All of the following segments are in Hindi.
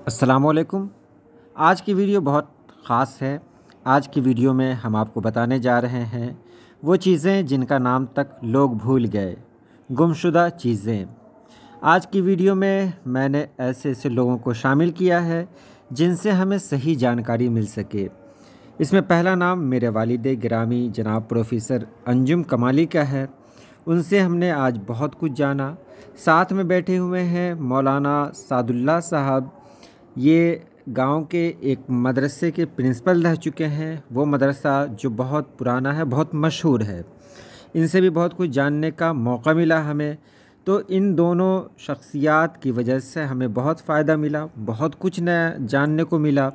अस्सलामुअलैकुम। आज की वीडियो बहुत ख़ास है। आज की वीडियो में हम आपको बताने जा रहे हैं वो चीज़ें जिनका नाम तक लोग भूल गए, गुमशुदा चीज़ें। आज की वीडियो में मैंने ऐसे ऐसे लोगों को शामिल किया है जिनसे हमें सही जानकारी मिल सके। इसमें पहला नाम मेरे वालिद गिरामी जनाब प्रोफ़ेसर अंजुम कमाली का है। उनसे हमने आज बहुत कुछ जाना। साथ में बैठे हुए हैं मौलाना सादुल्लाह साहब। ये गांव के एक मदरसे के प्रिंसिपल रह चुके हैं। वो मदरसा जो बहुत पुराना है, बहुत मशहूर है। इनसे भी बहुत कुछ जानने का मौका मिला हमें। तो इन दोनों शख्सियात की वजह से हमें बहुत फ़ायदा मिला, बहुत कुछ नया जानने को मिला।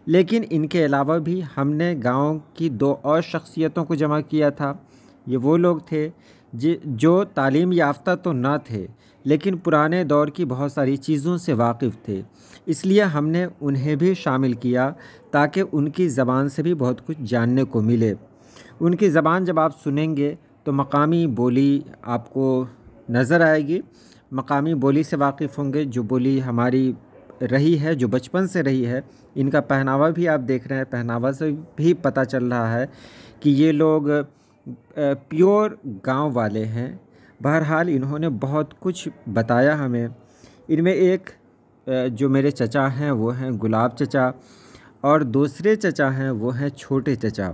लेकिन इनके अलावा भी हमने गांव की दो और शख्सियतों को जमा किया था। ये वो लोग थे जो तालीम याफ्ता तो ना थे, लेकिन पुराने दौर की बहुत सारी चीज़ों से वाकिफ़ थे। इसलिए हमने उन्हें भी शामिल किया ताकि उनकी ज़बान से भी बहुत कुछ जानने को मिले। उनकी ज़बान जब आप सुनेंगे तो मकामी बोली आपको नज़र आएगी। मकामी बोली से वाकिफ़ होंगे, जो बोली हमारी रही है, जो बचपन से रही है। इनका पहनावा भी आप देख रहे हैं, पहनावा से भी पता चल रहा है कि ये लोग प्योर गांव वाले हैं। बहरहाल इन्होंने बहुत कुछ बताया हमें। इनमें एक जो मेरे चचा हैं वो हैं गुलाब चचा, और दूसरे चचा हैं वो हैं छोटे चचा।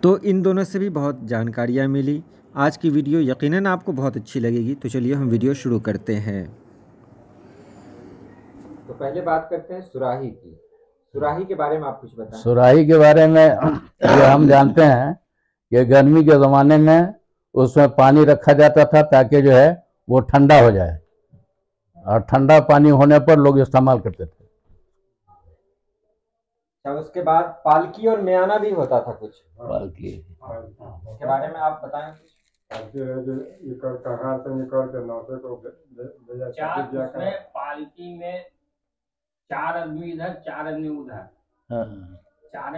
तो इन दोनों से भी बहुत जानकारियाँ मिली। आज की वीडियो यकीनन आपको बहुत अच्छी लगेगी। तो चलिए हम वीडियो शुरू करते हैं। तो पहले बात करते हैं सुराही की। सुराही के बारे में आप कुछ बताएं। सुराही के बारे में ये हम जानते हैं कि गर्मी के ज़माने में उसमें पानी रखा जाता था ताकि जो है वो ठंडा हो जाए, और ठंडा पानी होने पर लोग इस्तेमाल करते थे। उसके बाद पालकी और म्याना भी होता था कुछ। पालकी इसके बारे में आप बताएं कुछ। पालकी में 4 आदमी इधर 4 आदमी उधर।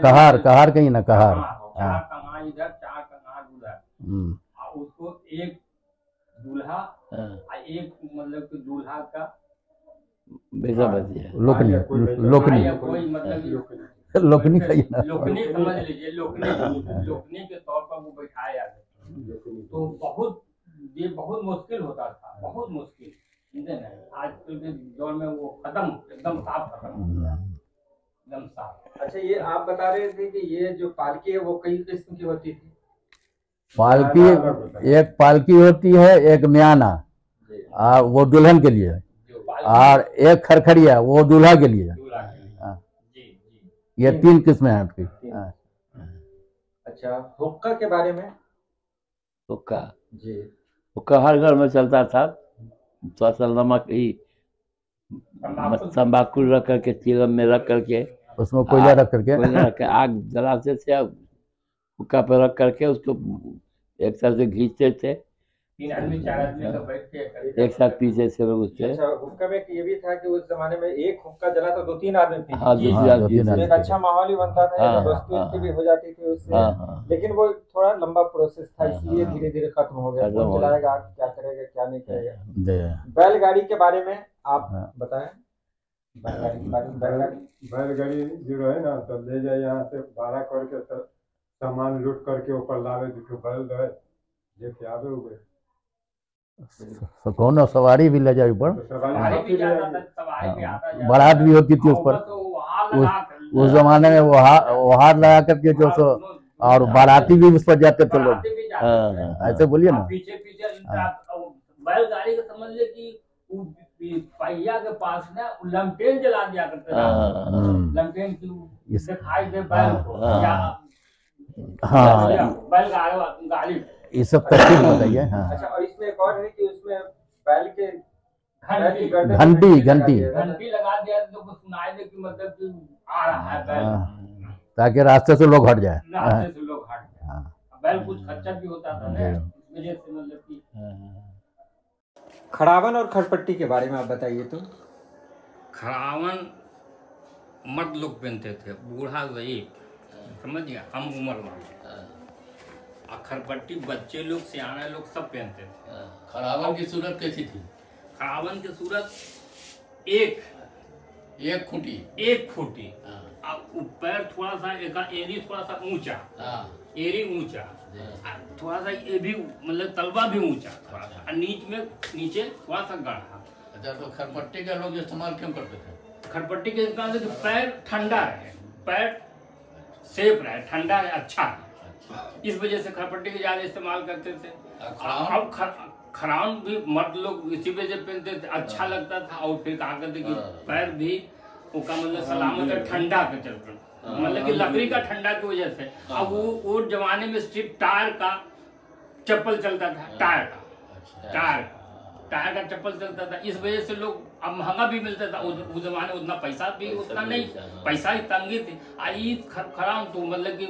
कहार कहार कहीं ना कहार, 4 कहार इधर 4 कहार उधर। और उसको एक दूल्हा और एक मतलब कि दूल्हा का लोकनी लोकनी कोई मतलब लोकनी कही ना, लोकनी समझ लीजिए, लोकनी के तौर पर वो बैठाया जाता था। तो ये बहुत मुश्किल होता था, बहुत मुश्किल। आजकल के दौर में वो खत्म, एकदम साफ खत्म, एकदम साफ। अच्छा, ये आप बता रहे थे कि ये जो पालकी है वो कई किस्म की होती थी। पालकी एक पालकी होती है, एक म्याना वो दुल्हन के लिए, और एक खरखरिया वो दूल्हा के लिए। ये 3 किस्में हैं आपकी। अच्छा, हुक्का के बारे में। हुक्का जी, हुक्का हर घर में चलता था। थोड़ा सा नमक ही तम्बाकू रख करके चिलम में रख करके उसमें कोयला रख करके आग जलाते थे। हुक्का पर रख करके उसको एक साथ से खींचते थे, 3 आदमी 4 आदमी का बैठ के एक साथ पीछे से लोग उससे। अच्छा, हुक्का में ये भी था कि उस जमाने में एक हुक्का जला तो 2-3 आदमी पीते। हाँ, एक अच्छा माहौल ही बनता था, दोस्ती भी हो जाती थी उससे। लेकिन वो थोड़ा लंबा प्रोसेस था, इसलिए धीरे धीरे खत्म हो गया। कौन चलाएगा, क्या करेगा, क्या नहीं करेगा। बैलगाड़ी के बारे में आप बताएं। बैलगाड़ी के बारे में। बैलगाड़ी जो है ना, तो ले जाए यहाँ से भाड़ा करके सामान लूट करके ऊपर लावे, दुठो बैल रहे जे के आवे हुए। कौन सवारी भी ले जाए ऊपर, बारात भी होती थी उस पर। उस जमाने में वो हाथ लगा करके जो सो, और बाराती भी उस पर जाते थे लोग। ऐसे बोलिए ना। पीछे बैलगाड़ी का समझ ले कि पहिया के पास ना लमटेन जला दिया करते थे। लमटेन की दिखाई दे बैल को, बैलगाड़ी ये सब तरकीब बताइए। हाँ, अच्छा, और इसमें एक और है कि उसमें बैल के घंटी लगा दिया तो सुनाई दे कि मतलब कि आ रहा है बैल, ताकि रास्ते से लोग हट जाए। बैल कुछ खच्चर भी होता था ना, इस वजह से मतलब कि। खड़ावन और खड़पट्टी के बारे में आप बताइए। तो खड़ावन मर्द लोग पहनते थे, बूढ़ा ज़ईफ, समझिए, हम उम्र वाले। और खरपट्टी बच्चे लोग, सियाने लोग सब पहनते थे। खड़ावन की सूरत कैसी थी? खड़ावन की सूरत एक एक खूंटी। एक खूंटी। अब पैर थोड़ा सा एरी थोड़ा सा ऊंचा, एरी ऊंचा, थोड़ा सा ये भी मतलब तलवा भी ऊंचा थोड़ा सा, और नीचे थोड़ा सा गढ़ा। अच्छा, तो खरपट्टी का लोग इस्तेमाल क्यों करते थे? खरपट्टी के इस्तेमाल से पैर ठंडा रहे, पैर सेफ रहे, ठंडा रहे, अच्छा रहे, इस वजह से खरपट्टी का ज्यादा इस्तेमाल करते थे। अब खराउन भी मर्द लोग इसी वजह पहनते थे, अच्छा लगता था। और फिर कहा करते कि पैर भी उसका मतलब सलामत है, ठंडा के चलते, मतलब कि लकड़ी का ठंडा की वजह से। अब वो जमाने में सिर्फ टायर का चप्पल चलता था, टायर का चप्पल चलता था, इस वजह से लोग, अब महंगा भी मिलता था उस जमाने, उतना पैसा भी उतना नहीं, पैसा ही तंगी थी। आई खराम तो मतलब कि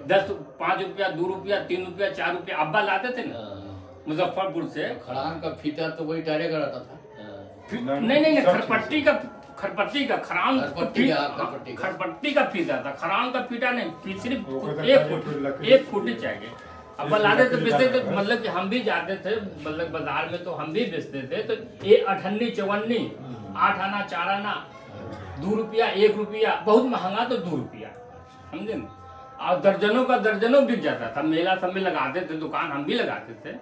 10 5 रुपया 2 रुपया 3 रुपया 4 रुपया अब्बा लाते थे ना मुजफ्फरपुर से। खड़ान का फीता तो वही टायरे का रहता था। नहीं, खरपट्टी का खराम, खरपट्टी का फीता था, खराम का फीता नहीं, सिर्फ एक फुट चाहिए। अब लाते तो बेचते थे, मतलब कि हम भी जाते थे, मतलब बाजार में तो हम भी बेचते थे। तो ये 58 54 8 आना 4 आना 2 रुपया 1 रुपया, बहुत महंगा तो 2 रुपया, समझे ना। और दर्जनों का दर्जनों बिक जाता था। मेला सब में लगाते थे, दुकान हम भी लगाते थे,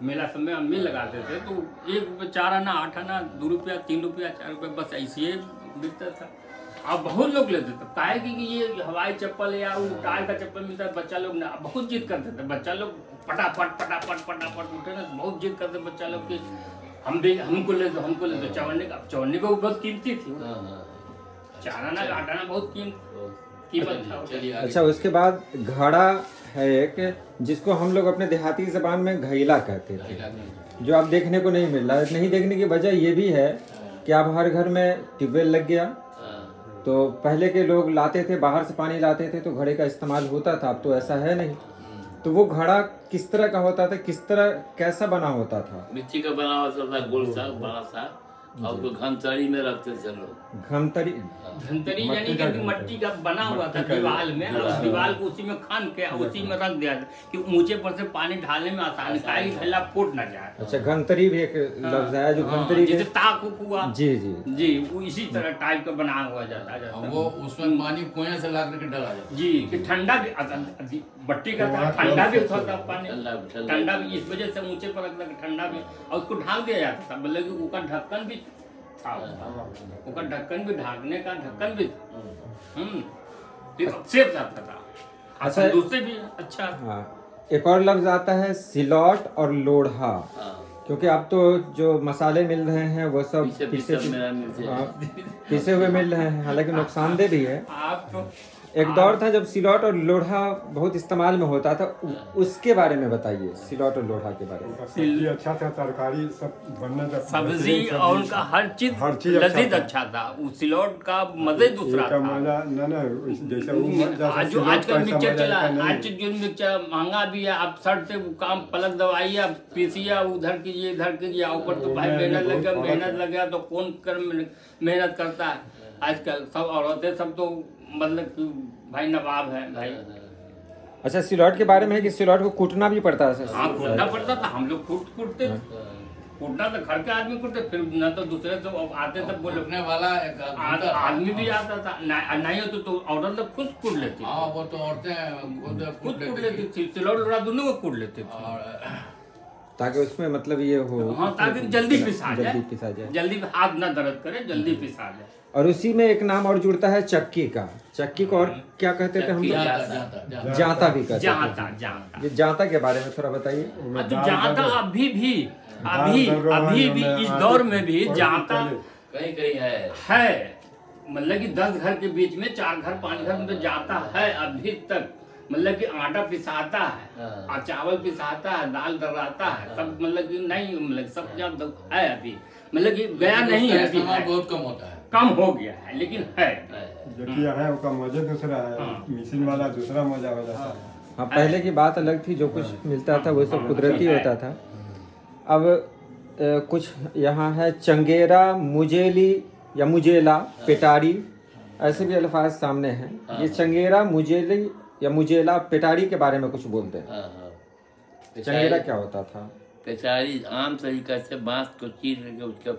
मेला सब में हम भी लगाते थे। तो 1 रुपया 4 आना 8 आना 2 रुपया 3 रुपया 4 रुपया, बस ऐसे ही बिकता था। अब बहुत लोग लेते थे, काहे कि ये हवाई चप्पल या टायर का चप्पल मिलता है, बच्चा लोग ना बहुत जिद करते थे। बच्चा लोग फटाफट उठे ना, बहुत जिद करते बच्चा लोग कि हमको ले दो चवन्नी को बहुत कीमती थी, 4 आना 8 आना बहुत कीमत था। अच्छा, उसके बाद घड़ा है एक, जिसको हम लोग अपने देहाती जबान में घैला कहते थे, जो अब देखने को नहीं मिल रहा है। नहीं देखने की वजह ये भी है कि अब हर घर में ट्यूबवेल लग गया, तो पहले के लोग लाते थे, बाहर से पानी लाते थे, तो घड़े का इस्तेमाल होता था। अब तो ऐसा है नहीं। तो वो घड़ा किस तरह का होता था, कैसा बना होता था? मिट्टी का बना होता था, गोल सा बड़ा सा, और उसको घमतरी में रखते थे लोग। घमतरी यानी कि मिट्टी का बना हुआ था दीवार में, और दीवार को उसी में खान के उसी में रख दिया कि ऊंचे पर से पानी ढालने में आसानी, ताकि थैला फूट ना जाए। अच्छा, घमतरी भी एक लफ्ज है जो घमतरी जैसे ताक हुआ, जी, वो इसी तरह टाइप का बना हुआ जाता है। वो उसमें पानी कुएं से ला करके डाला जाता जी, कि ठंडा भी, बट्टी का ठंडा भी होता पानी, ठंडा भी, इस वजह से ऊंचे पर रखना ठंडा भी, और उसको ढाक दिया जाता था। मतलब कि उसका ढक्कन भी था, उसका ढक्कन भी, ढाकने का ढक्कन भी सेफ जाता था। अच्छा, दूसरे भी अच्छा। हाँ, एक और लफ्ज आता है सिलौट और लोढ़ा, क्योंकि अब तो जो मसाले मिल रहे हैं वो सब पीसे हुए मिल रहे हैं, हालांकि नुकसानदेह भी है। आप तो एक दौर था जब सिलौट और लोढ़ा बहुत इस्तेमाल में होता था, उसके बारे में बताइए, सिलौट और लोढ़ा के बारे में। सब्जी अच्छा था, तरकारी सब बनना, सब्जी और उनका हर चीज लजीज अच्छा था। उस सिलौट का मजे दूसरा था। जो आजकल मिक्सचर चला है, आज जो मिक्सचर महंगा भी है, आप सर से काम पलक दवाइए, पीसिए, उधर कीजिए इधर कीजिए, ऊपर तो भाई मेहनत लग गया तो कौन मेहनत करता है। आजकल सब औरतें सब तो मतलब कि भाई नवाब है भाई। अच्छा, सिलौट के बारे में है कि सिलौट को कूटना भी पड़ता है? हाँ, कूटना पड़ता था, हम लोग कूटते कूटना तो घर के आदमी कूटते, फिर न तो दूसरे से आते थे, बोले कूटने वाला आदमी भी आता था, नहीं हो तो औरत लोग खुद कूट लेती। हाँ, वो तो औरतें खुद कूट लेती थी, सिलौट लोढ़ा दोनों को कूट लेते थे, ताकि उसमें मतलब ये हो, हाँ, ताकि जल्दी पिसा जाए, जल्दी हाथ ना दर्द करे, जल्दी पिसा जाए। और उसी में एक नाम और जुड़ता है चक्की का। चक्की को और क्या कहते थे हम? जांता भी कहते थे। ये जांता के बारे में थोड़ा बताइए। तो जांता अभी भी इस दौर में भी जांता कहीं है, मतलब कि 10 घर के बीच में 4 घर 5 घर में तो जाता है अभी तक। मतलब कि आटा पिसाता है और चावल पिसाता है, दाल दर्राता है, सब मतलब कि नहीं, मतलब सब जब है अभी, मतलब कि गया नहीं है, अभी बहुत कम होता है, कम हो गया है, लेकिन है है उसका मजा दूसरा है, मशीन वाला दूसरा मजा हो जाता है। हाँ, पहले की बात अलग थी, जो कुछ मिलता था वो सब कुदरती होता था। अब कुछ यहाँ है चंगेरा, मुजेली या मुजेला, पेटारी, ऐसे भी अल्फाज सामने हैं। ये चंगेरा, मुजेली या मुजेला, पेटारी के बारे में कुछ बोलते हैं। चंगेरा क्या होता था? पेशारी आम तरीका से बांस को चीर करके उसका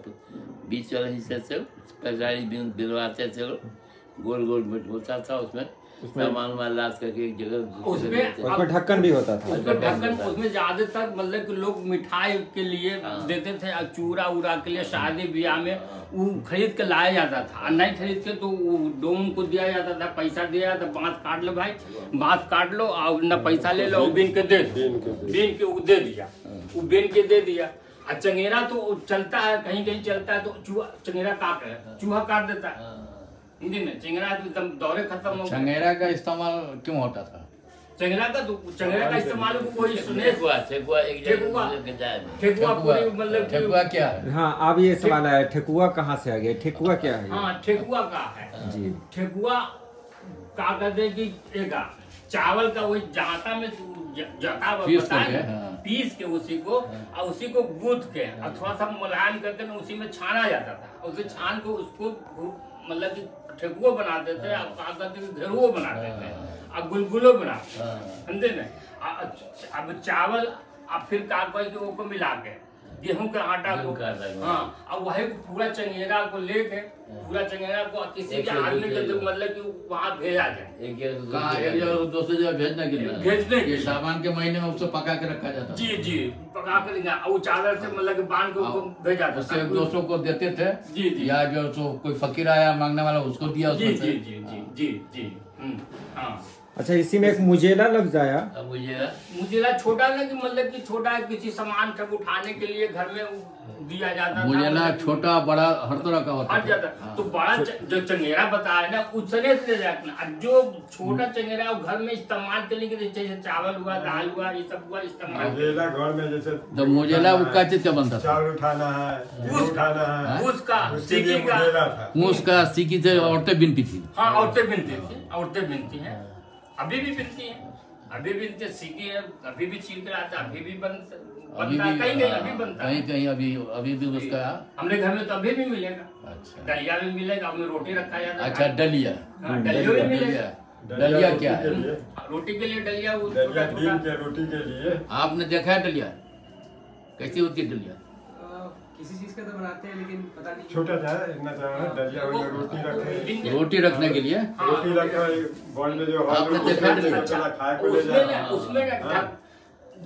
बीच वाले हिस्से से पेशारी बिलवाते थे, गोल गोल होता था, उसमें सामान वामान लाद करके एक जगह उसमें ढक्कन भी होता था। उसमें ढक्कन, उसमें ज्यादातर मतलब कि लोग मिठाई के लिए देते थे और चूरा उड़ा के लिए शादी ब्याह में वो खरीद के लाया जाता था। और नहीं खरीद के तो वो डोम को दिया जाता था, पैसा दिया जाता, बांस काट लो भाई, बांस काट लो और न पैसा ले लो, बीन के दे, बीन के वो दे दिया, वो बीन के दे दिया। और चंगेरा तो चलता है, कहीं कहीं चलता है तो चूहा चंगेरा काट है, चूहा काट देता है हिंदी में। चंगेरा एकदम दौरे खत्म हो गए। चंगेरा का इस्तेमाल क्यों होता था? चंगेरा का इस्तेमाल कोई सुने ठेकुआ पूरी मतलब ठेकुआ क्या है? हाँ, अब ये सवाल आया, ठेकुआ कहाँ से आ गया? ठेकुआ क्या है? हाँ, ठेकुआ का है जी। ठेकुआ का कहते कि एक चावल का वही जाता में पीस के उसी को और उसी को गूंथ के और थोड़ा सा मुलायम करके ना उसी में छाना जाता था। उसे छान को उसको मतलब कि ठेकुआ बनाते थे, अब का कहते घेरुआ बनाते थे और गुलगुलो बनाते, समझे ना। अब चावल अब फिर का के वो को मिला के गेहूं का आटा को, हाँ, अब वही पूरा चंगेरा को लेके पूरा चंगेरा को किसी के आदमी के मतलब कि वहाँ भेजा जाए, दूसरी जगह भेजने के लिए, भेजने के सामान के महीने में उसको पका के रखा जाता। जी जी, पका कर वो चादर से मतलब कि बांध को भेजा था, उससे दोस्तों को देते थे। जी जी, या जो कोई फकीर आया मांगने वाला उसको दिया। जी जी जी जी जी जी, हाँ। अच्छा, इसी में एक मुजेला लग जाया। मुजेला छोटा ना कि मतलब कि छोटा किसी सामान सब उठाने के लिए घर में दिया जाता था। मुजेला छोटा बड़ा हर तरह का होता हट जाता। तो बड़ा जो चंगेरा बताया ना उसने से रखना, जो छोटा चंगेरा घर में इस्तेमाल के लिए जैसे चावल हुआ, दाल हुआ, ये सब हुआ इस्तेमाल। मुजेला घर में जैसे तो मुजेला उसका चीज का बनता था, चावल उठाना है, उठाना है, उसका सीकी का, उसका सीकी से औरतें बिनती थी। हाँ, औरतें बिनती थी, औरतें बिनती हैं, अभी भी बिनती हैं, अभी भी सीखी है, अभी भी छील के आता, अभी भी बनता है, कहीं कहीं अभी बनता है, कहीं कहीं अभी भी उसका हमने घर में तो अभी भी मिलेगा। अच्छा, दलिया भी मिलेगा, उसमें रोटी रखा जाता है। अच्छा, डलिया, डलिया भी मिलेगा। डलिया क्या है? रोटी के लिए डलिया, वो दलिया छोटा दिन छोटा के रोटी के लिए। आपने देखा है डलिया कैसी होती है? डलिया किसी चीज का तो बनाते हैं लेकिन पता नहीं। छोटा सा है, इतना सा है, दलिया में रोटी रखे, रोटी रखने के लिए रोटी रखा बॉल में जो आपने देखा चला खाए को ले जाए, उसमें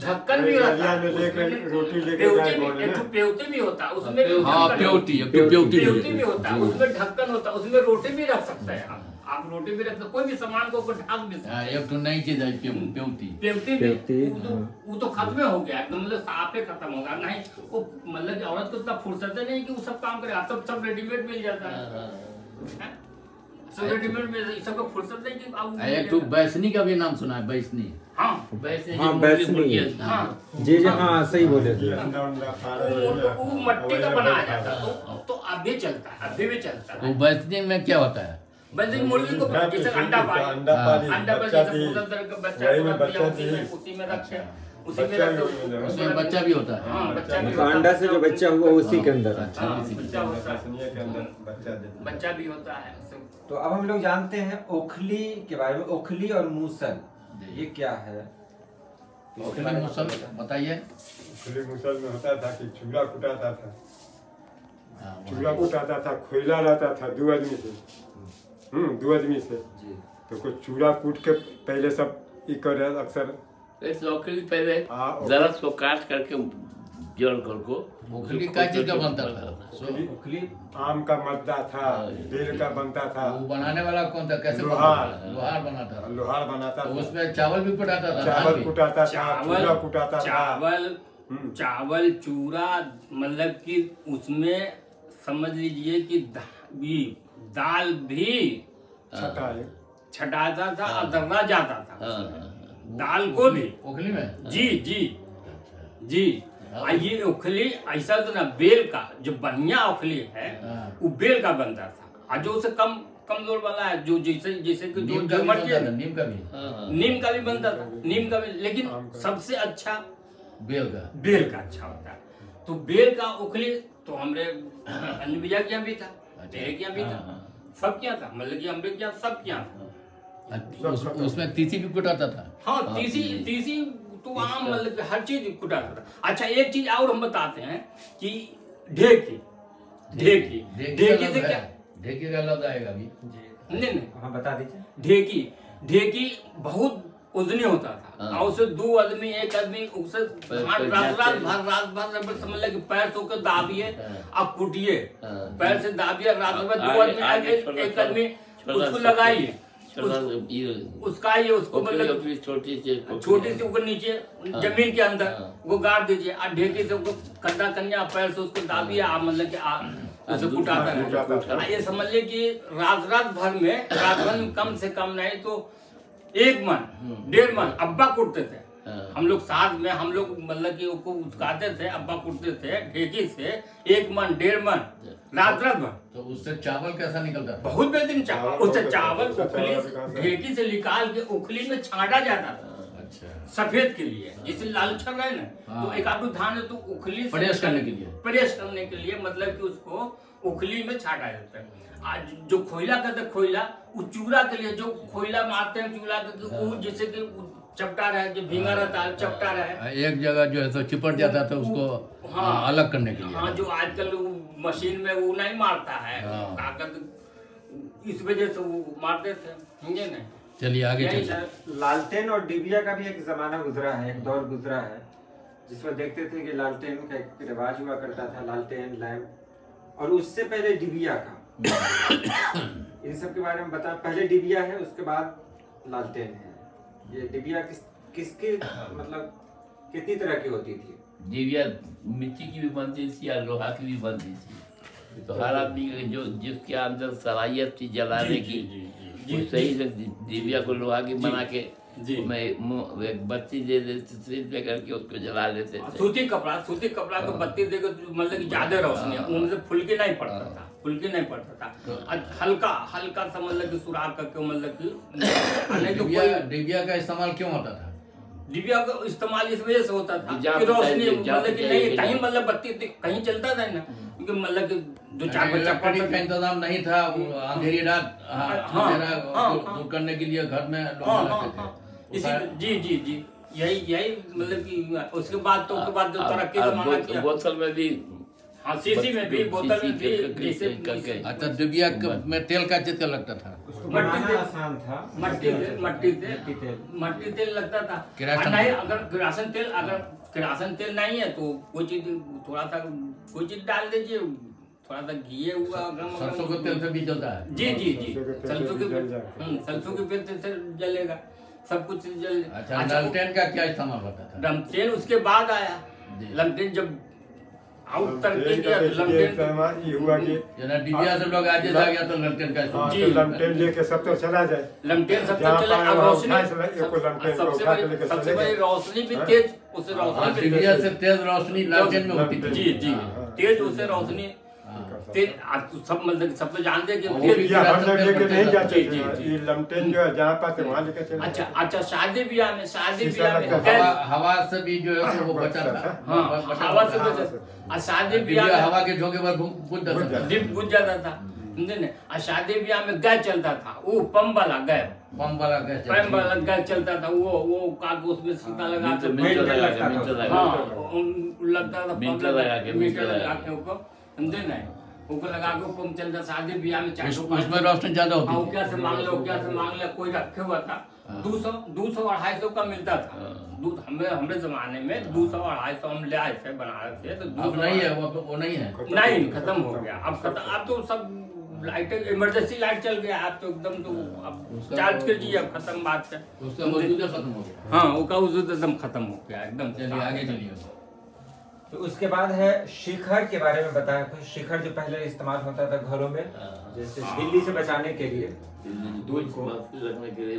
ढक्कन भी होता दलिया में लेके रोटी लेके जाए बॉल में, पेवती भी होता है उसमें, हाँ, पेवती भी होता है उसमें, ढक्कन होता है उसमें, रोटी भी रख सकते हैं आप रोटी भी रख सकते, कोई भी सामान को ढक भी सकते हैं। एक तो नई चीज है पेवती। पेवती वो तो खत्म हो गया एकदम, मतलब साफ ही खत्म हो गया। नहीं वो मतलब औरत को इतना फुर्सत है नहीं कि वो सब काम करे, सब रेडीमेड मिल जाता है, सब रेडीमेड मिल, सबको फुर्सत नहीं कि अब एक तो बैसनी का भी नाम सुना है, बैसनी। हाँ, बैसनी, हाँ जी जी, हाँ सही बोले। अंडा उंडा खा रहे हैं, वो मट्टी का बनाया जाता है, तो अभी चलता है, अभी भी चलता है। तो बैसनी में क्या होता है? वैसे मुर्गी को जैसे अंडा पाली, अंडा पर जैसे पूरा तरह का बच्चा उसी में रखे, उसी में रखे, उसमें बच्चा भी होता है। हाँ, बच्चा भी तो अंडा से जो बच्चा हुआ उसी के अंदर। हाँ, बच्चा होता है, बैसनिया के अंदर बच्चा देते हैं। बच्चा भी होता है। तो अब हम लोग जानते हैं ओखली के बारे में। ओखली और मूसल ये क्या है? ओखली मूसल बताइए। खुली मुसल में होता था कि चूल्हा कुटाता था, चूल्हा कुटाता था, खोइला रहता था 2 आदमी से, 2 आदमी से, तो कुछ चूल्हा कूट के पहले सब ये करे अक्सर ओखली पहले दरख्त को काट करके जड़ को ओखली का चीज का बनता था? ओखली आम का मद्दा था, बेल का बनता था, वो बनाने वाला कौन था? कैसे लोहार। लोहार बनाता था। लोहार बनाता तो था, उसमें चावल भी कुटाता था, चावल कुटाता था, चूल्हा कुटाता था, चावल चूरा, मतलब कि उसमें समझ लीजिए कि दाल भी छटाता था और दर्रा जाता था दाल को भी ओखली में। जी जी जी। ये ओखली ऐसा तो ना, बेल का जो बढ़िया ओखली है वो बेल का बनता था, और जो उससे कमजोर वाला है जो जैसे जैसे कि जो नीम का भी बनता था, नीम का भी, लेकिन सबसे अच्छा बेल का अच्छा होता है। तो बेल का ओखली तो हमरे अन्य भैया के यहाँ भी था, तेरे के यहाँ भी था, सब क्या था, मतलब कि हमरे क्या सब क्या था। उसमें तीसी भी कुटाता था। हाँ, तीसी तो आम मतलब कि हर चीज कुटा था। अच्छा एक चीज और हम बताते हैं कि ढेकी से क्या, ढेकी का लफ्ज आएगा अभी। नहीं हाँ बता दीजिए। ढेकी बहुत उजनी होता था और उसे दो आदमी एक आदमी उसे रात भर समझ ले कि पैर से होकर दाबिए अब कुटिए, पैर से दाबिए रात भर, दो आदमी एक आदमी उसको लगाइए, उसका ये उसको मतलब छोटी सी ऊपर नीचे जमीन के अंदर वो गाड़ दीजिए और ढेकी से कंधा कन्या पैर से उसको दाबिए आप मतलब कि उसे कुटाता है। ये समझ ले कि रात भर में कम से कम नहीं तो 1 मन 1.5 मन अब्बा कुटते थे। हम लोग साथ में हम लोग मतलब कि उसको उचकाते थे, अब्बा कुटते थे ढेकी से 1 मन 1.5 मन रात भर। तो उससे चावल कैसा निकलता था? बहुत बेहतरीन चावल, उससे चावल उखली ढेकी से निकाल के उखली में छांटा जाता था। अच्छा, सफेद के लिए जिसे लाल छर रहे ना तो एक आधु धान है तो उखली से प्रेस करने के लिए मतलब कि उसको उखली में छाटा जाता है। आज जो खोइला कहते हैं, खोइला वो चूड़ा के लिए जो खोइला मारते हैं चूड़ा के वो जैसे कि चपटा रहे, जो भींगा रहता है चपटा रहे, एक जगह जो है तो चिपट जाता था उसको अलग करने के लिए। हाँ, जो आजकल मशीन में वो नहीं मारता है कागज, इस वजह से वो मारते थे, समझे ना। चलिए आगे चलिए। लालटेन और डिबिया का भी एक जमाना गुजरा है, एक दौर गुजरा है जिसमें देखते थे कि लालटेन का एक रिवाज हुआ करता था, लालटेन लैम्प, और उससे पहले डिबिया का। इन सब के बारे में बता। पहले डिबिया है, उसके बाद लालटेन है। ये डिबिया किसकी मतलब कितनी तरह की होती थी? डिबिया मिट्टी की भी बनती थी और लोहा की भी बनती थी। तो हर आदमी जो जिसके अंदर सलाहियत थी जलाने की, वो सही से डिबिया को लोहा की बना के मैं एक बत्ती दे देते करके उसको जला लेते थे। सूती कपड़ा को बत्ती देकर मतलब कि ज्यादा रोशनी उनसे फुलकी नहीं पड़ता था, हल्का सा मतलब कि सुराख करके मतलब कि डिबिया का इस्तेमाल क्यों होता था? डिबिया का इस्तेमाल इस वजह से होता था कि रोशनी मतलब कि नहीं कहीं मतलब बत्ती कहीं चलता था ना, क्योंकि मतलब कि दो चार बच्चा का इंतजाम नहीं था, अंधेरी रात दूर करने के लिए घर में जी यही मतलब कि उसके बाद तो तरक्की जमाना किया। बोतल में भी, हाँ शीशी में भी, बोतल में भी, जैसे अच्छा डिबिया में तेल का चीज का लगता था, आसान था, मट्टी तेल लगता था। नहीं अगर किरासन तेल नहीं है तो कोई चीज थोड़ा सा कोई चीज डाल दीजिए, थोड़ा सा घी हुआ, सरसों के तेल से भी जलता है। जी सरसों के तेल से जलेगा, सब कुछ जल। अच्छा लालटेन का क्या इस्तेमाल होता था? लालटेन उसके बाद आया, लालटेन जब आउट तरक्की किया लालटेन ये हुआ कि डिबिया से लोग आगे जा गया तो लालटेन का इस्तेमाल। जी लालटेन लेके सब तो चला जाए, लालटेन सब तो चला, और रोशनी सबसे बड़ी रोशनी भी तेज, उससे रोशनी डिबिया से तेज रोशनी लालटेन में होती थी। जी तेज, उससे रोशनी तेज। सब मतलब सब तो जानते हैं कि हर जगह लेके नहीं जाते थे, ये लालटेन जो है जहाँ पाते वहाँ लेके चले। अच्छा शादी ब्याह में हवा से भी जो है वो बचा था। हाँ हवा से बचा। शादी ब्याह हवा के झोंके पर बुझ जाता था, समझे ना। और शादी ब्याह में गैस चलता था, वो पंप वाला गैस चलता था, वो काट उसमें सीता लगा के मीटर लगा के ऊपर, समझे ना, ऊपर लगा के पंप चलता। शादी ब्याह में उसमें रोशनी ज्यादा होती थी। क्या से मांग ले कोई रखे हुआ था, 200-250 का मिलता था दूध। हमारे जमाने में 200-250 हम ले आए थे बनारस से, तो अब नहीं है, वो नहीं है, नहीं खत्म हो गया। अब तो सब लाइट इमरजेंसी लाइट चल गया, आप तो एकदम तो अब चार्ज कर दीजिए, अब खत्म बात है, उसका वजूद खत्म हो गया। हाँ उसका वजूद एकदम खत्म हो गया एकदम। चलिए आगे चलिए। तो उसके बाद है शिखर के बारे में बताया। शिखर जो पहले इस्तेमाल होता था घरों में, जैसे बिल्ली से बचाने के लिए, दूध को रखने के लिए।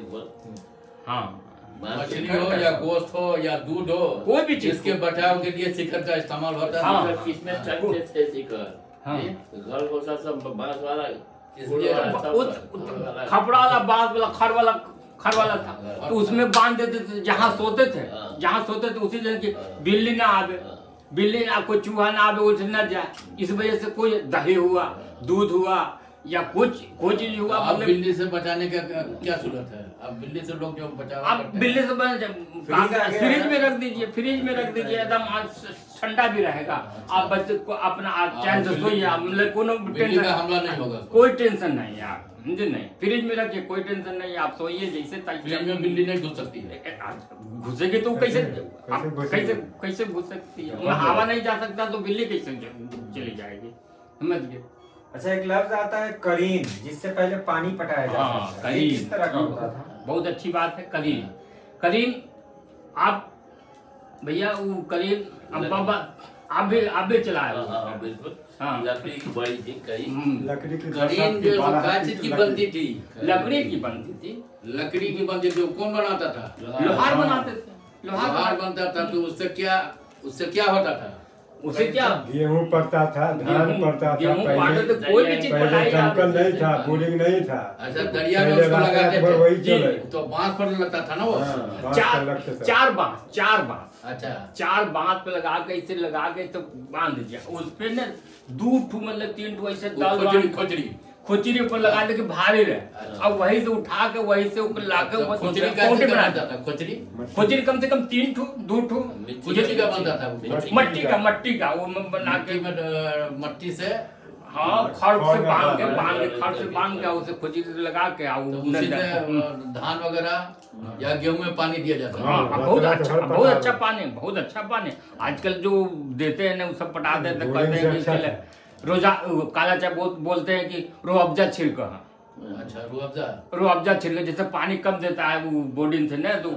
हाँ मछली हो या गोश्त हो या दूध हो, कोई भी चीज इसके बचाव के लिए शिखर का इस्तेमाल होता है। किसमें चलते थे शिखर? घर को सब बांस वाला, इसलिए खपड़ा वाला बांस वाला खर वाला था, तो उसमें बांध देते थे। जहाँ सोते थे उसी जगह की बिल्ली ना आवे, कोई चूहा ना आवे, उठ न जाए। इस वजह से कोई दही हुआ, दूध हुआ या कुछ चीज हुआ अब मतलब बिल्ली से बचाने का क्या सूरत है? अब बिल्ली से लोग जो बचाव आप करते हैं। बिल्ली से फ्रिज में रख दीजिए, फ्रिज में रख दीजिए, एकदम ठंडा भी रहेगा। आप बच्चे को अपना चैन से सोइए, मतलब कोनो बिल्ली का हमला नहीं होगा। कोई टेंशन नहीं है आप समझे नहीं, फ्रिज में रखिए, कोई टेंशन नहीं है, आप सोइए जैसे फ्रिज में बिल्ली नहीं घुस सकती है। घुसेगी तो कैसे कैसे घुस सकती है? हवा नहीं जा सकता तो बिल्ली कैसे चली जाएगी, समझ गए? अच्छा, एक लफ्ज आता है करीन, जिससे पहले पानी पटाया जाता था। करीन ये किस तरह का होता था? बहुत अच्छी बात है। करीन आप भैया वो करीन आप भी चलाए हो? हाँ बिल्कुल। हाँ। लकड़ी की बड़ी थी करीन। लकड़ी की करीन जो क्या चीज की बनती थी? लकड़ी की बनती थी। लकड़ी की बनती थी। कौन बनाता था? लोहार बनाते थे। लोहार बनता था। तो उससे क्या होता था? उसे क्या गेहूं पड़ता था, धान पड़ता था। गेहूं पाटे तो कोई भी चीज पहले पटाई दमकल नहीं था, बोरिंग नहीं था। अच्छा, दरिया में पहले उसको रात लगाते भर थे। वही जी। चले। तो बांस पर लगता था ना वो। हाँ, बांस पर लगते थे। चार बांस अच्छा, 4 बांस पे लगा के इसे लगा के तो बांध दीजिए। उस पे ना 2 ठू मतलब 3 ठू ऐसे दाल खोचरी ऊपर लगा दे के भारी रहे। अब वहीं से उठा के वहीं से ऊपर ला के खोचरी का पौंटे बनाता बनाता था। खोचरी कम से कम 3 ठू 2 ठू खोचरी का बनता था। मट्टी का वो बना के मट्टी से हाँ खड़ से बांध के खड़ से बांध के उसे खोचरी से लगा के तो उसी से धान वगैरह या गेहूं में पानी दिया जाता है। हाँ बहुत अच्छा पानी आजकल जो देते हैं ना वो सब पटा देते हैं, कहते हैं कि रोजा काला चाय बोलते हैं कि रूह अफ़ज़ा छिड़क। अच्छा, रूह अफ़ज़ा छिड़क, जैसे पानी कम देता है वो बोर्डिंग से ना, तो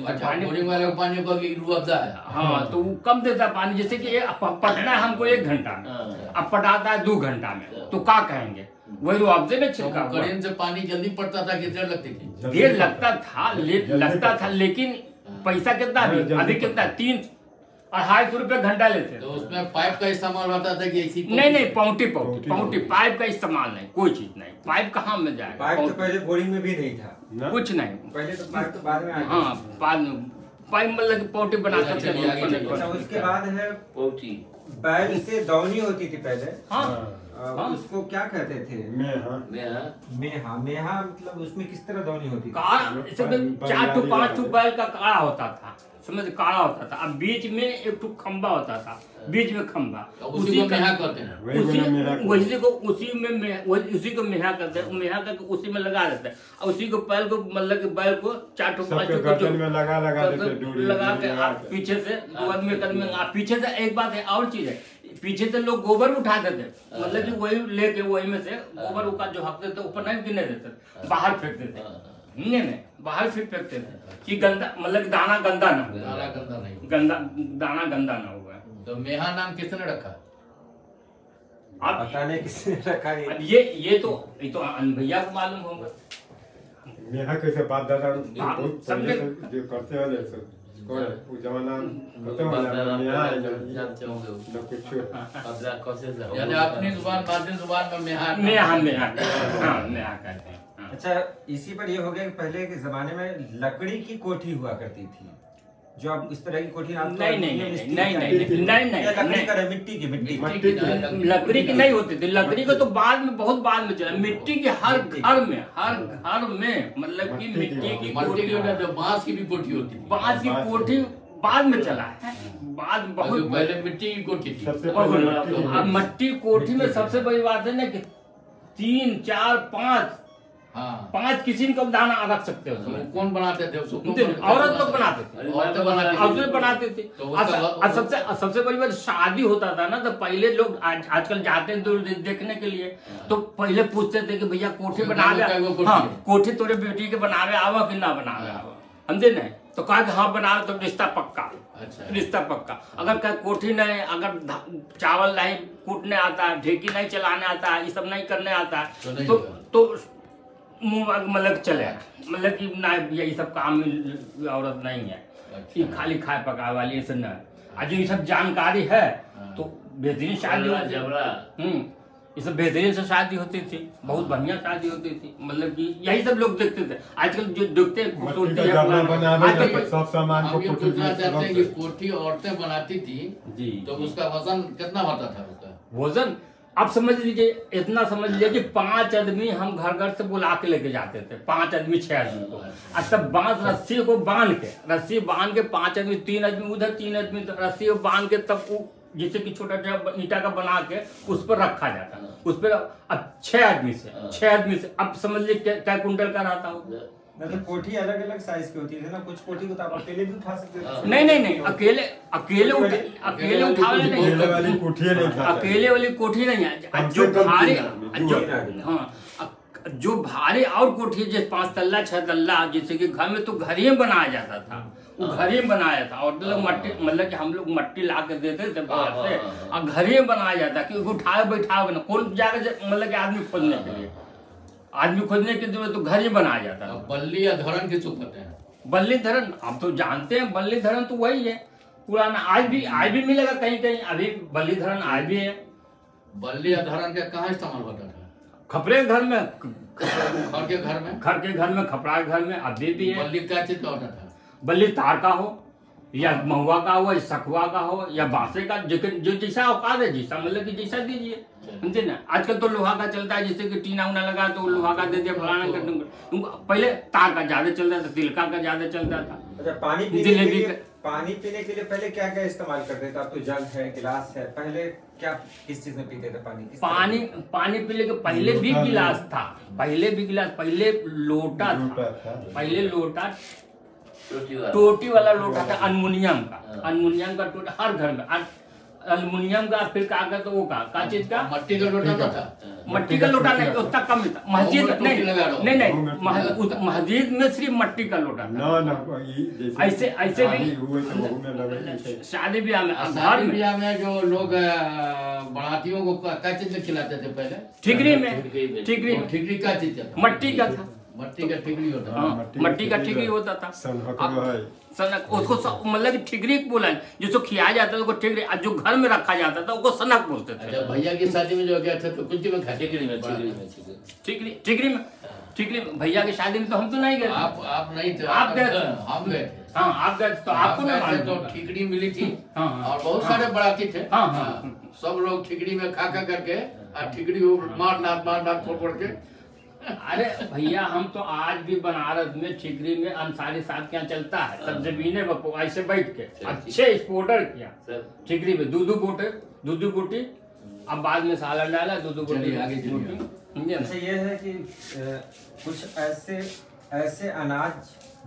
अच्छा, बोरिंग वाले को पानी को रूह अफ़ज़ा है। हाँ, तो वो कम देता है पानी। जैसे कि पटना है हमको 1 घंटा में, अब पटाता है 2 घंटा में, तो क्या कहेंगे? वही रूह अफ़ज़ा में छिड़का हुआ। करेंट से पानी जल्दी पड़ता था कि देर लगती थी? देर लगता था, लेकिन पैसा कितना अभी कितना 300-250 रुपए घंटा लेते। तो उसमें पाइप का इस्तेमाल होता था कि ऐसी? नहीं, पाउटी पाइप का इस्तेमाल नहीं, कोई चीज नहीं। पाइप कहाँ में जाएगा? पाइप तो पहले बोरिंग में भी नहीं था, कुछ नहीं। पहले तो पाइप तो बाद में आया। हाँ, पाइप मतलब पाउटी बना सकते हैं। अच्छा, उसके बाद है पोटी बैल से दौनी होती थी पहले। हाँ, उसको क्या कहते थे? मेहा मतलब उसमें किस तरह दौनी होती थी? काड़ा, इसमें 4 टू 5 टू बैल का काड़ा होता था, समझ, काड़ा होता था। अब बीच में 1 टू खंबा होता था, बीच में खंबा, उसी को मेहा कहते हैं। उसी को मेहा करते हैं। मेहा करके उसी में लगा देते हैं, और उसी को पैल को मतलब कि बैल को 4 टू 5 लगा के आप पीछे से 2 आदमी आप पीछे से। एक बात है और चीज है, पीछे से लोग गोबर उठाते थे, मतलब कि वही लेके वही में से गोबर का जो हकते थे ऊपर नहीं गिरने देते, बाहर फेंकते थे। नहीं, बाहर फेंकते थे कि गंदा, मतलब दाना गंदा ना हो, दाना गंदा ना हुआ। तो मेहा नाम किसने रखा? आप पता नहीं किसने रखा है। अब ये तो भैया को मालूम होगा। मेहा कैसे बात दादा समझे? जो करते वाले सब वो जमाना खत्म हो गया। मेहा है जानते होंगे ना कुछ। अफ़ज़ा कैसे से यानी अपनी जुबान मादरी जुबान में मेहा कहते हैं। अच्छा, इसी पर ये हो गया कि पहले के जमाने में लकड़ी की कोठी हुआ करती थी, जो अब इस तरह की कोठी आप नहीं, लकड़ी की नहीं होती थी। लकड़ी को तो बहुत बाद में चला। मिट्टी के हर घर में मतलब कि मिट्टी की कोठी, बांस की भी कोठी होती थी। बांस की कोठी बाद में चला है, बाद में बहुत पहले मिट्टी की कोठी थी। अब मट्टी कोठी में सबसे बड़ी बात है ना कि 3, 4, 5 किस्म का दाना रख सकते हो। कौन बनाते थे उसको? औरत लोग बनाते थे। तो और सबसे बड़ी बात, शादी होता था ना, तो पहले लोग आजकल जाते हैं दूर देखने के लिए, तो पहले पूछते थे कि भैया कोठी बनावे, हाँ कोठी तोरे बेटी के बनावे आवा कि ना बनावे आवा, समझे नहीं? तो कहा कि हाँ बनावे, तो रिश्ता पक्का। अच्छा, रिश्ता पक्का। अगर कहीं कोठी नहीं, अगर चावल नहीं कूटने आता, ढेकी नहीं चलाने आता, ये सब नहीं करने आता, तो मुंह मतलब चले, मतलब कि ना यही सब काम औरत नहीं है। अच्छा। ये खाली खाए पकाए वाली ऐसे न। आज ये सब जानकारी है तो बेहतरीन शादी ये सब बेहतरीन से शादी होती थी, बहुत बढ़िया शादी होती थी, मतलब कि यही सब लोग देखते थे। आजकल जो देखते हैं खूबसूरती है, सब सामान को पूछना चाहते हैं कि कोठी औरतें बनाती थी जी, तो उसका वजन कितना होता था? उसका वजन अब समझ लीजिए, इतना समझ लीजिए कि 5 आदमी हम घर घर से बुला के लेके जाते थे, 5 आदमी 6 आदमी को। और तब बांस रस्सी को बांध के 5 आदमी, 3 आदमी उधर 3 आदमी रस्सी को बांध के तब वो जैसे कि छोटा ईंटा का बना के उस पर रखा जाता, उस पर। अब 6 आदमी से अब समझ लीजिए क्या कुंटल का रहता हो। मतलब कोठी अलग अलग साइज की होती थी ना, कुछ कोठी को तो आप अकेले भी उठा सकते थे। नहीं, अकेले उठावे नहीं, वाली कोठी नहीं था, अकेले वाली कोठी नहीं है। जो भारी, जो भारी और कोठी है, जैसे 5 तल्ला 6 तल्ला, जैसे कि घर में तो घर ही बनाया जाता था, वो घर ही बनाया था। और मट्टी, मतलब कि हम लोग मट्टी ला के देते थे बाहर से, और घर ही बनाया जाता कि उठाए बैठाए ना, कौन जाकर मतलब कि आदमी खोजने के लिए, आदमी खोजने के लिए तो घर ही बनाया जाता है। बल्ली या धरन किसको कहते हैं? बल्ली धरन हम तो जानते हैं, बल्ली धरन तो वही है पुराना, आज भी मिलेगा कहीं कहीं, अभी बल्ली धरन आज भी है। बल्ली या धरन का कहाँ इस्तेमाल होता था? खपरे घर में, घर के घर में, खपरा के घर में अभी भी है। बल्ली क्या चीज का होता था? बल्ली तार का हो, या महुआ का हो, या सखुआ का हो, या बांसे का, जो जैसा औकात है, जैसा मतलब कि जैसा दीजिए, समझे ना। आजकल तो लोहा का चलता है, जैसे कि टीना उना लगा तो लोहा का दे दिया, फलाना कर दूंगा। पहले तार का ज्यादा चलता था, तिलका का ज्यादा चलता था। अच्छा, पानी पीने के लिए पहले क्या क्या इस्तेमाल करते थे? अब तो जग है, गिलास है, पहले क्या किस चीज में पीते थे पानी? पानी पीने के पहले भी गिलास था, पहले लोटा था, पहले लोटा टोटी वाला लोटा था, अल्मुनियम का टोटा हर घर में, अल्मुनियम का। फिर का तो वो का चीज का, मट्टी का लोटा था। मट्टी का लोटा नहीं, उतना कम था। मस्जिद नहीं, मस्जिद में सिर्फ मट्टी का लोटा था। ऐसे भी शादी ब्याह में, घर में जो लोग बरातियों को क्या चीज में खिलाते थे पहले? ठिकरी क्या चीज था? मट्टी का था, मट्टी का ठिकरी होता था। मट्टी का ठिकरी होता था। सनक उसको मतलब कि ठिकरी बोला, जिसको खिलाया जाता था उसको ठिकरी, जो घर में रखा जाता था उसको सनक बोलते थे। भैया की शादी में जो गया था तो कुछ में ठिकरी में भैया की शादी में तो हम तो नहीं गए। आप नहीं थे? आप गए थे? हम गए थे। हाँ, आप गए तो आपको ना तो ठिकरी मिली थी, और बहुत सारे बराती थे। सब लोग ठिकरी में खा करके, और ठिकरी मार फोड़ के। अरे भैया, हम तो आज भी बनारस में ठिकरी में अंसारी साहब के यहाँ चलता है, सब जमीने ऐसे बैठ के अच्छे स्पोर्टर किया ठिकरी में, दूध बोटी, अब बाद में सालन डाला, दूध बोटी आगे बोटी। अच्छा, ये है कि कुछ ऐसे अनाज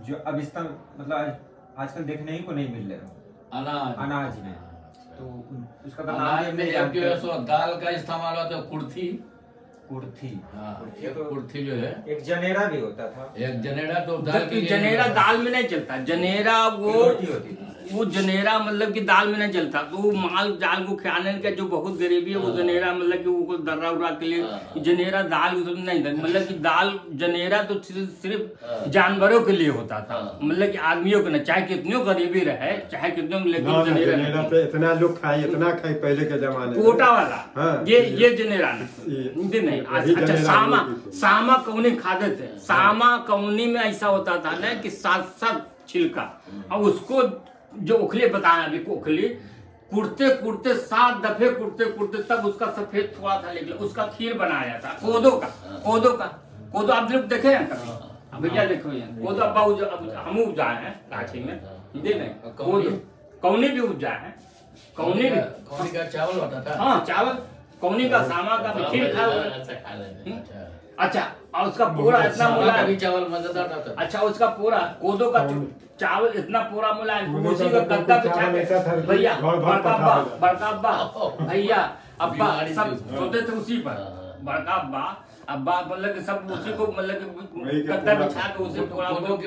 जो अब इस मतलब आजकल देखने ही को नहीं मिल रहे अनाज में, तो उसका तो नाम दाल का इस्तेमाल होता है, कुर्थी। तो कुर्थी जो है, एक जनेरा भी होता था। एक जनेरा तो जनेरा दाल में नहीं चलता, जनेरा वो जनेरा मतलब कि दाल में नहीं चलता, तो वो माल जाल को खाने का जो बहुत गरीबी है, वो जनेरा मतलब कि वो दर्रा उर्रा के लिए जनेरा दाल उसमें नहीं था। मतलब कि दाल जनेरा तो सिर्फ जानवरों के लिए होता था, मतलब कि आदमियों को ना, चाहे कितनी गरीबी रहे, चाहे कितने, लेकिन जनेरा पे इतना लोग खाए पहले के जमाने, कोटा वाला ये जनेरा नहीं। अच्छा, सामा कौनी खाते थे। सामा कौनी में ऐसा होता था ना कि 7 छिलका, और उसको जो उखली बताया अभी, उखली कुड़ते 7 दफे कुड़ते तब उसका सफेद थोड़ा सा निकला, उसका खीर बनाया जाता। कोदो आप लोग देखे हैं कभी? भैया देखो कोदो, अब्बा हम उपजाए हैं रांची में, कोदो कौनी भी उपजाए हैं, कौनी का चावल होता था। हाँ, चावल कौनी का, सामा का खीर खाया। अच्छा, और उसका पूरा इतना मुलायम चावल मजेदार था। अच्छा, उसका पूरा कोदो का चावल इतना पूरा मुलायम, उसी का गद्दा बिछा के भैया, बड़का अब्बा भैया अब्बा सब सोते थे उसी पर। बड़का अब्बा मतलब कि सब उसी को, मतलब कि गद्दा बिछा के उसी पूरा बहुत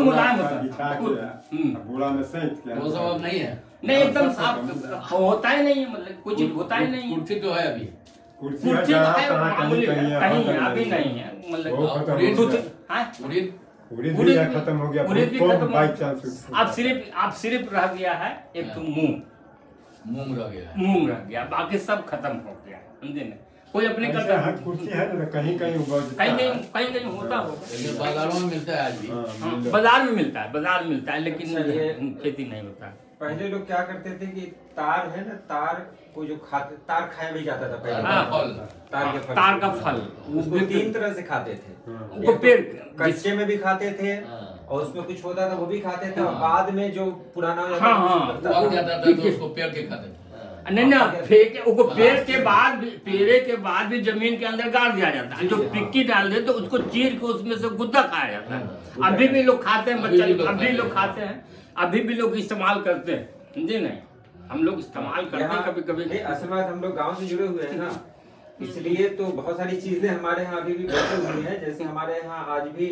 मुलायम होता है। वो सब अब नहीं है, नहीं एकदम साफ होता ही नहीं है, मतलब कुछ होता ही नहीं। कुर्सी तो है अभी, कुर्सी तो है, कहीं अभी नहीं है, मतलब खत्म हो गया, अब सिर्फ रह गया है एक तो मूंग रह गया, बाकी सब खत्म हो गया, समझे ना। कोई अपने कुर्सी है ना, कहीं कहीं होता हो, बाजारों में मिलता है आज भी। बाजार में मिलता है, लेकिन खेती नहीं होता है। पहले लोग क्या करते थे कि तार है ना, तार को जो खाते, तार खाया भी जाता था पहले। तार का फल उसको 3 तरह से खाते थे। वो पेड़ कच्चे में भी खाते थे और उसमें कुछ होता था वो भी खाते थे, और बाद में जो पुराना हो हाँ, हाँ, जाता था तो उसको पेड़ के खाते थे। नहीं ना, फेंके उसको पेड़ के बाद पेड़े के बाद भी जमीन के अंदर गाड़ दिया जाता है। जो पिक्की डाल दे तो उसको चीर के उसमें से गुद्दा खाया जाता है। अभी भी लोग खाते हैं, बच्चे अभी लोग खाते हैं, अभी भी लोग इस्तेमाल करते हैं जी। नहीं, हम लोग इस्तेमाल करते हैं कभी कभी। असल बात हम लोग गाँव से जुड़े हुए हैं ना, इसलिए तो बहुत सारी चीजें हमारे यहाँ अभी भी बची हुई है। जैसे हमारे यहाँ आज भी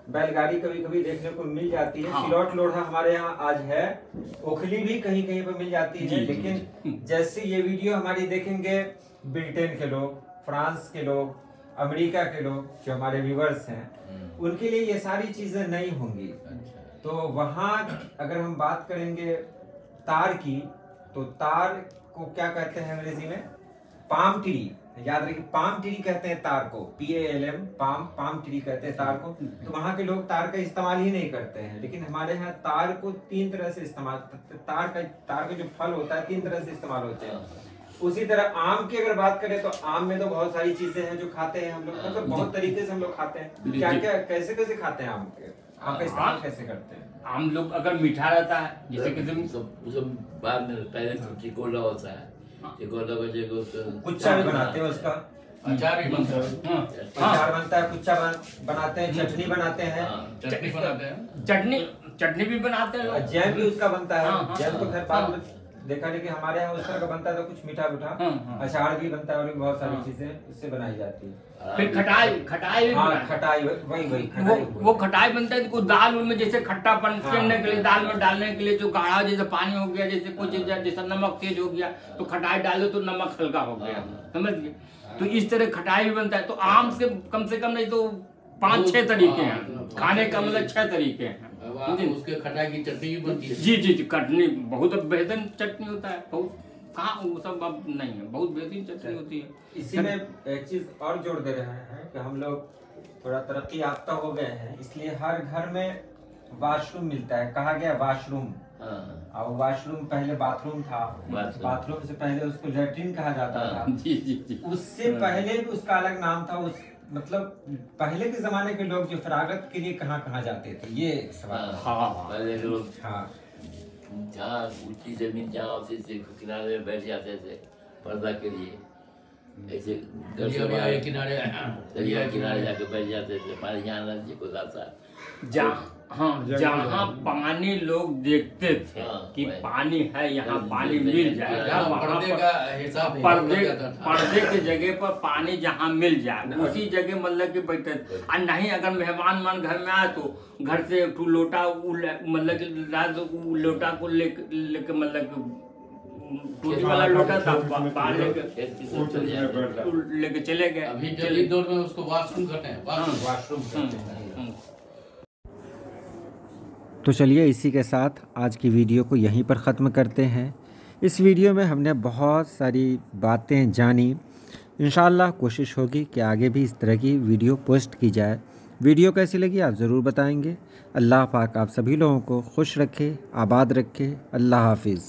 बैलगाड़ी कभी कभी देखने को मिल जाती है। सिलौट लोढ़ा हमारे यहाँ आज है, ओखली भी कहीं कहीं पर मिल जाती है। लेकिन जैसे ये वीडियो हमारी देखेंगे ब्रिटेन के लोग, फ्रांस के लोग, अमेरिका के लोग जो हमारे व्यूवर्स हैं, उनके लिए ये सारी चीजें नहीं होंगी। तो वहाँ अगर हम बात करेंगे तार की, तो तार को क्या कहते हैं अंग्रेजी में? Palm tree. याद रखिए, पाम ट्री कहते हैं तार को, PALM, पाम ट्री कहते हैं तार को। तो वहाँ के लोग तार का इस्तेमाल ही नहीं करते हैं, लेकिन हमारे यहाँ तार को 3 तरह से इस्तेमाल, तार का जो फल होता है 3 तरह से इस्तेमाल होते हैं। उसी तरह आम की अगर बात करें तो आम में तो बहुत सारी चीजें हैं जो खाते हैं हम लोग, मतलब बहुत तरीके से हम लोग खाते हैं। क्या क्या कैसे कैसे खाते हैं आम का इस्तेमाल कैसे करते हैं? हम लोग अगर मीठा रहता है, जैसे कि बाद में पहले चिकोला होता है, चिकोला को कुच्चा भी बनाते हैं, उसका अचार भी बनता है। अचार बनता है, कुच्चा बनाते हैं, चटनी बनाते हैं, चटनी बनाते हैं, चटनी भी बनाते हैं लोग। जैम भी उसका बनता है। जैम तो खैर बाद में देखा, लेकिन हमारे यहाँ उस तरह का बनता है, तो कुछ मीठा मीठा। अचार भी बनता है और भी बहुत सारी चीजें उससे बनाई जाती है। फिर खटाई वही वो खटाई बनता है। कोई दाल में जैसे खट्टापन करने के लिए, दाल में डालने के लिए जो गाढ़ा जैसे पानी हो गया, जैसे कुछ जैसा नमक तेज हो गया तो खटाई डालो तो नमक हल्का हो गया, समझ गए? तो इस तरह खटाई भी बनता है। तो आम से कम नहीं तो 5-6 तरीके हैं खाने का, मतलब 6 तरीके हैं। उसके खटाई की चटनी भी बनती है। जी, चटनी बहुत बेहतरीन चटनी होता है। बहुत कहाँ वो सब अब नहीं है, बहुत बेहतरीन चटनी होती है। इसी में एक चीज और जोड़ दे रहे हैं कि हम लोग थोड़ा तरक्की याफ्ता हो गए हैं, इसलिए हर घर में वॉशरूम मिलता है। कहा गया वॉशरूम, और वॉशरूम पहले बाथरूम था, बाथरूम से पहले उसको लैट्रिन कहा जाता था। जी। उससे पहले भी उसका अलग नाम था। मतलब पहले के जमाने के लोग जो फरागत के लिए कहाँ जाते थे, ये सवाल। पहले लोग जहाँ ऊंची जमीन, जहाँ किनारे में बैठ जाते थे पर्दा के लिए, ऐसे दरिया किनारे जाके बैठ जाते थे। पानी यहाँ नदी को जाता, जहाँ पानी लोग देखते थे कि पानी है, यहाँ पानी मिल जाएगा, पर्दे की जगह पर पानी जहाँ मिल जाए उसी जगह मतलब कि बैठते थे। और नहीं, अगर मेहमान घर में आए तो घर से एक लोटा, मतलब कि लोटा को लेके, मतलब टूटी वाला लोटा था, लेके चले गए। अभी जल्दी दौर में उसको वॉशरूम करते हैं, वॉशरूम। तो चलिए इसी के साथ आज की वीडियो को यहीं पर ख़त्म करते हैं। इस वीडियो में हमने बहुत सारी बातें जानी। इंशाअल्लाह कोशिश होगी कि आगे भी इस तरह की वीडियो पोस्ट की जाए। वीडियो कैसी लगी आप ज़रूर बताएंगे। अल्लाह पाक आप सभी लोगों को खुश रखे, आबाद रखे। अल्लाह हाफिज़।